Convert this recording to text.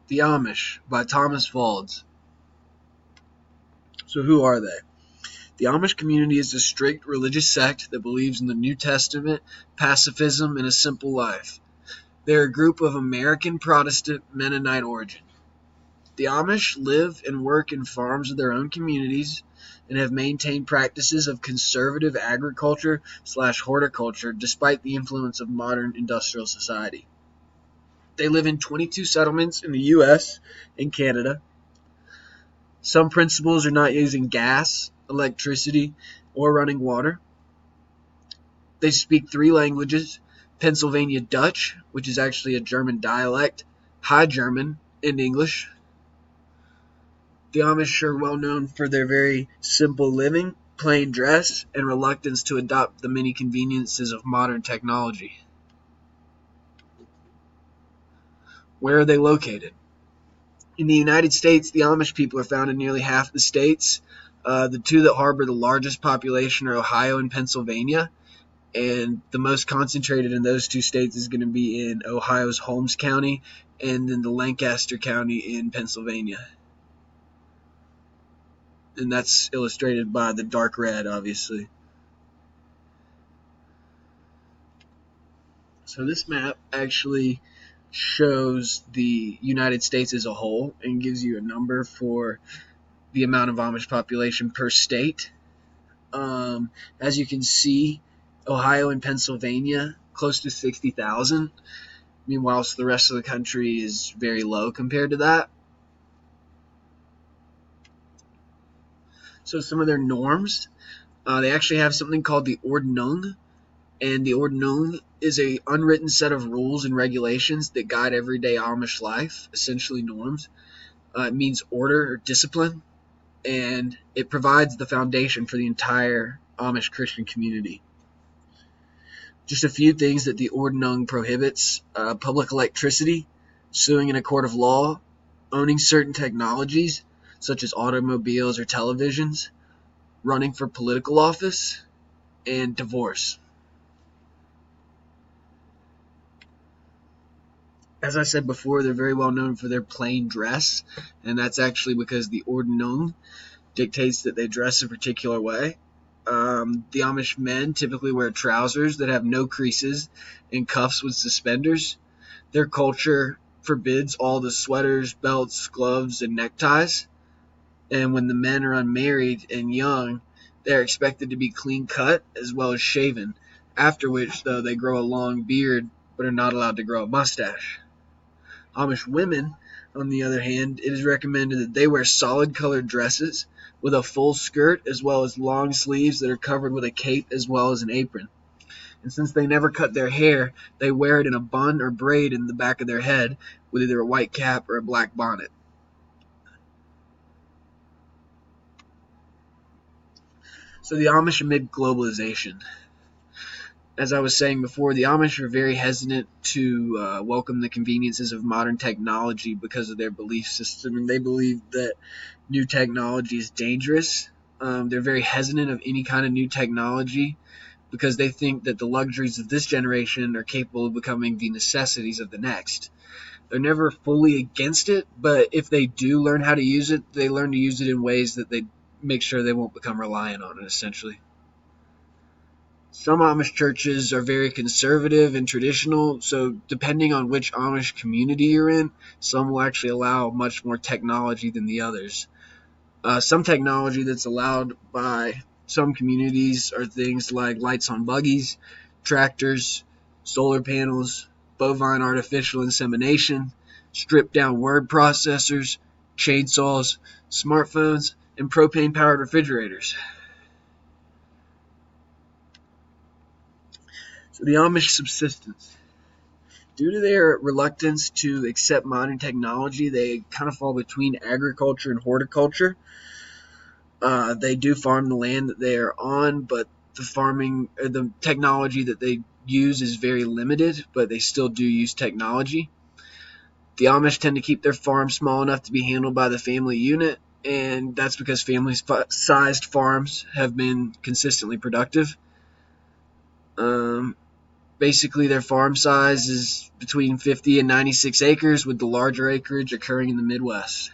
The Amish by Thomas Faulds. So who are they? The Amish community is a strict religious sect that believes in the New Testament, pacifism, and a simple life. They're a group of American Protestant Mennonite origin. The Amish live and work in farms of their own communities and have maintained practices of conservative agriculture/horticulture despite the influence of modern industrial society. They live in 22 settlements in the U.S. and Canada. Some principles are not using gas, electricity, or running water. They speak 3 languages: Pennsylvania Dutch, which is actually a German dialect, High German, and English. The Amish are well known for their very simple living, plain dress, and reluctance to adopt the many conveniences of modern technology. Where are they located? In the United States, the Amish people are found in nearly half the states. The 2 that harbor the largest population are Ohio and Pennsylvania, and the most concentrated in those 2 states is going to be in Ohio's Holmes County and in the Lancaster County in Pennsylvania. And that's illustrated by the dark red, obviously. So this map actually shows the United States as a whole and gives you a number for the amount of Amish population per state. As you can see, Ohio and Pennsylvania, close to 60,000. Meanwhile, the rest of the country is very low compared to that. So some of their norms, they actually have something called the Ordnung, and the Ordnung is a unwritten set of rules and regulations that guide everyday Amish life, essentially norms. It means order or discipline, and it provides the foundation for the entire Amish Christian community. Just a few things that the Ordnung prohibits: public electricity, suing in a court of law, owning certain technologies such as automobiles or televisions, running for political office, and divorce. As I said before, they're very well known for their plain dress, and that's actually because the Ordnung dictates that they dress a particular way. The Amish men typically wear trousers that have no creases and cuffs with suspenders. Their culture forbids all the sweaters, belts, gloves, and neckties. And when the men are unmarried and young, they're expected to be clean cut as well as shaven, after which, though, they grow a long beard but are not allowed to grow a mustache. Amish women, on the other hand, it is recommended that they wear solid colored dresses with a full skirt as well as long sleeves that are covered with a cape as well as an apron. And since they never cut their hair, they wear it in a bun or braid in the back of their head with either a white cap or a black bonnet. So the Amish amid globalization. As I was saying before, the Amish are very hesitant to welcome the conveniences of modern technology because of their belief system, and they believe that new technology is dangerous. They're very hesitant of any kind of new technology because they think that the luxuries of this generation are capable of becoming the necessities of the next. They're never fully against it, but if they do learn how to use it, they learn to use it in ways that they make sure they won't become reliant on it, essentially. Some Amish churches are very conservative and traditional, so depending on which Amish community you're in, some will actually allow much more technology than the others. Some technology that's allowed by some communities are things like lights on buggies, tractors, solar panels, bovine artificial insemination, stripped-down word processors, chainsaws, smartphones, and propane-powered refrigerators. So the Amish subsistence. Due to their reluctance to accept modern technology, they kind of fall between agriculture and horticulture. They do farm the land that they are on, but the technology that they use is very limited, but they still do use technology. The Amish tend to keep their farm small enough to be handled by the family unit, and that's because family-sized farms have been consistently productive. Basically, their farm size is between 50 and 96 acres, with the larger acreage occurring in the Midwest.